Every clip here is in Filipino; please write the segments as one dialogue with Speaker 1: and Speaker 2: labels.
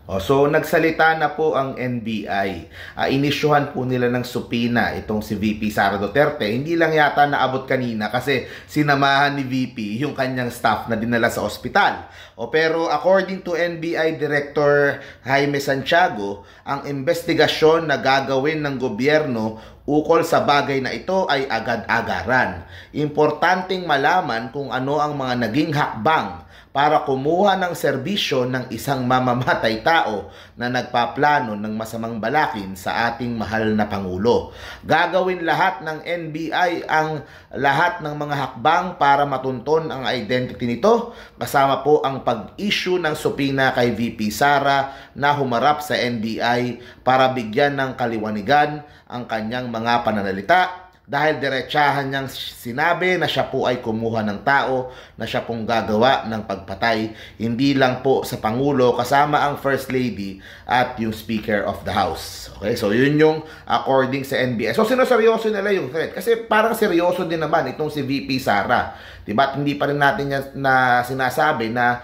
Speaker 1: So nagsalita na po ang NBI. Inisyuhan po nila ng subpoena itong si VP Sara Duterte. Hindi lang yata naabot kanina kasi sinamahan ni VP yung kanyang staff na dinala sa ospital. Pero according to NBI Director Jaime Santiago, ang investigasyon na gagawin ng gobyerno ukol sa bagay na ito ay agad-agaran. Importanteng malaman kung ano ang mga naging hakbang para kumuha ng serbisyo ng isang mamamatay tao na nagpaplano ng masamang balakin sa ating mahal na Pangulo. Gagawin lahat ng NBI ang lahat ng mga hakbang para matunton ang identity nito, kasama po ang pag-issue ng subpoena kay VP Sara na humarap sa NBI para bigyan ng kaliwanagan ang kanyang mga pananalita. Dahil diretsahan niyang sinabi na siya po ay kumuha ng tao, na siya pong gagawa ng pagpatay, hindi lang po sa Pangulo, kasama ang First Lady at yung Speaker of the House. Okay, so yun yung according sa NBI. So sinoseryoso nila yung threat kasi parang seryoso din naman itong si VP Sara. Diba? At hindi pa rin natin yan na sinasabi na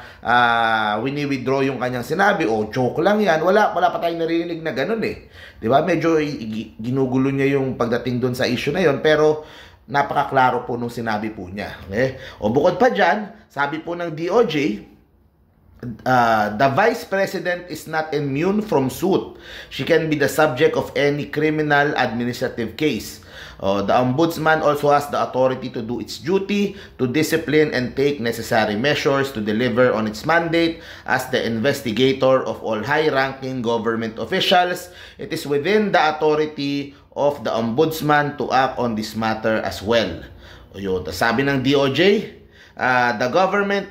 Speaker 1: wini-withdraw yung kanyang sinabi o joke lang yan. Wala pa tayong narinig na ganun eh. Diba? Medyo ginugulo niya yung pagdating doon sa issue na yun, pero napakaklaro po nung sinabi po niya. Okay? O bukod pa dyan, sabi po ng DOJ, the Vice President is not immune from suit. She can be the subject of any criminal administrative case. The Ombudsman also has the authority to do its duty, to discipline and take necessary measures to deliver on its mandate as the investigator of all high-ranking government officials. It is within the authority of the Ombudsman to act on this matter as well. Sabi ng DOJ, the government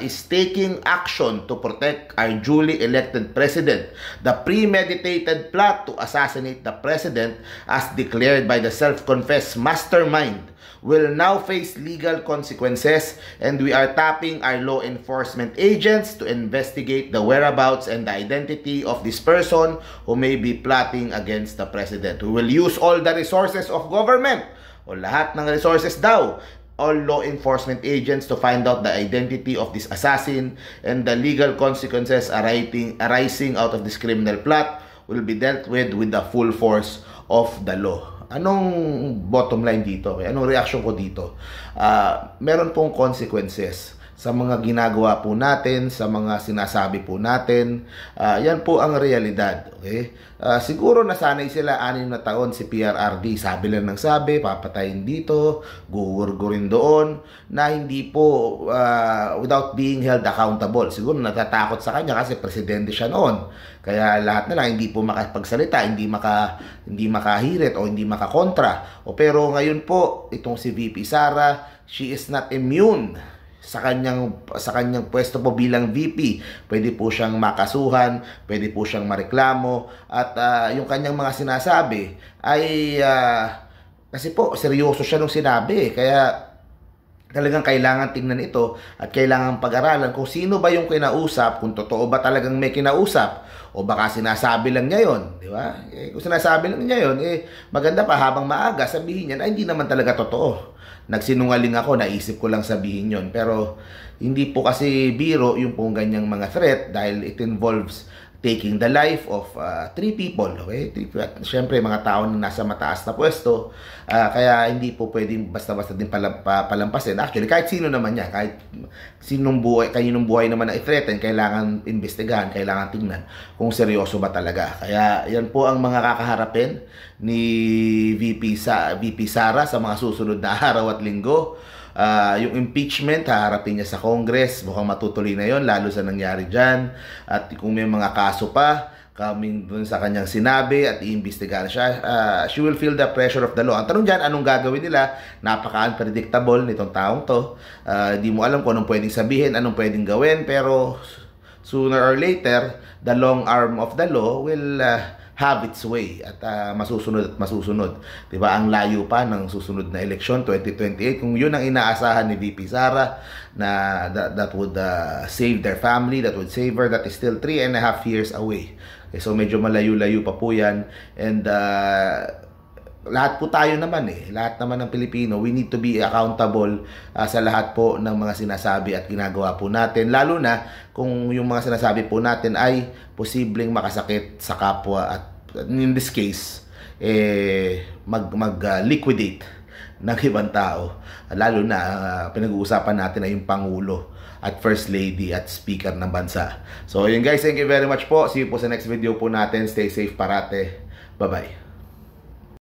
Speaker 1: is taking action to protect our duly elected president. The premeditated plot to assassinate the president, as declared by the self-confessed mastermind, will now face legal consequences, and we are tapping our law enforcement agents to investigate the whereabouts and the identity of this person who may be plotting against the president. We will use all the resources of government, o lahat ng resources daw, all law enforcement agents to find out the identity of this assassin, and the legal consequences arising out of this criminal plot will be dealt with the full force of the law. Anong bottom line dito? Anong reaction ko dito? Meron pong consequences sa mga ginagawa po natin, sa mga sinasabi po natin. Yan po ang realidad. Okay? Siguro nasanay sila 6 na taon si PRRD. Sabi lang ng sabi, papatayin dito, gugurgurin doon, na hindi po without being held accountable. Siguro natatakot sa kanya kasi presidente siya noon. Kaya lahat na lang hindi po makapagsalita, hindi makahirit o hindi makakontra. Pero ngayon po, itong si VP Sara, she is not immune sa kanyang pwesto po bilang VP. Pwede po siyang makasuhan, pwede po siyang mareklamo, at yung kanyang mga sinasabi ay kasi po seryoso siya nung sinabi, kaya talagang kailangan tingnan ito at kailangan pag-aralan kung sino ba yung kinausap, kung totoo ba talagang may kinausap o baka sinasabi lang niya yon, di ba? Kung sinasabi lang niya yon, maganda pa habang maaga sabihin niya na hindi naman talaga totoo. Nagsinungaling ako, naisip ko lang sabihin yon. Pero hindi po kasi biro yung pong ganyang mga threat dahil it involves taking the life of 3 people. Okay? Siyempre, mga tao na nasa mataas na pwesto. Kaya hindi po pwedeng basta-basta din palampasin. Actually, kahit sino naman yan, kahit kaninong buhay naman na i-threaten, kailangan investigahan, kailangan tingnan kung seryoso ba talaga. Kaya yan po ang mga kakaharapin ni VP Sara sa mga susunod na araw at linggo. Yung impeachment, haharapin niya sa Congress. Mukhang matutuloy na yon, lalo sa nangyari dyan. At kung may mga kaso pa coming dun sa kanyang sinabi at iimbestigahan siya, she will feel the pressure of the law. Ang tanong dyan, anong gagawin nila? Napaka-unpredictable nitong taong to. Di mo alam kung anong pwedeng sabihin, anong pwedeng gawin, pero sooner or later, the long arm of the law will have its way at masusunod. Diba? Ang layo pa ng susunod na eleksyon, 2028. Kung yun ang inaasahan ni VP Sara, na that would save their family, that would save her, that is still 3.5 years away. Okay, so medyo malayo-layo pa po yan. And lahat po tayo naman lahat naman ng Pilipino, we need to be accountable sa lahat po ng mga sinasabi at ginagawa po natin, lalo na kung yung mga sinasabi po natin ay posibleng makasakit sa kapwa at in this case liquidate ng ibang tao, lalo na pinag-uusapan natin ay yung Pangulo at First Lady at Speaker ng bansa. So yun guys, thank you very much po. See you po sa next video po natin. Stay safe parate. Bye bye.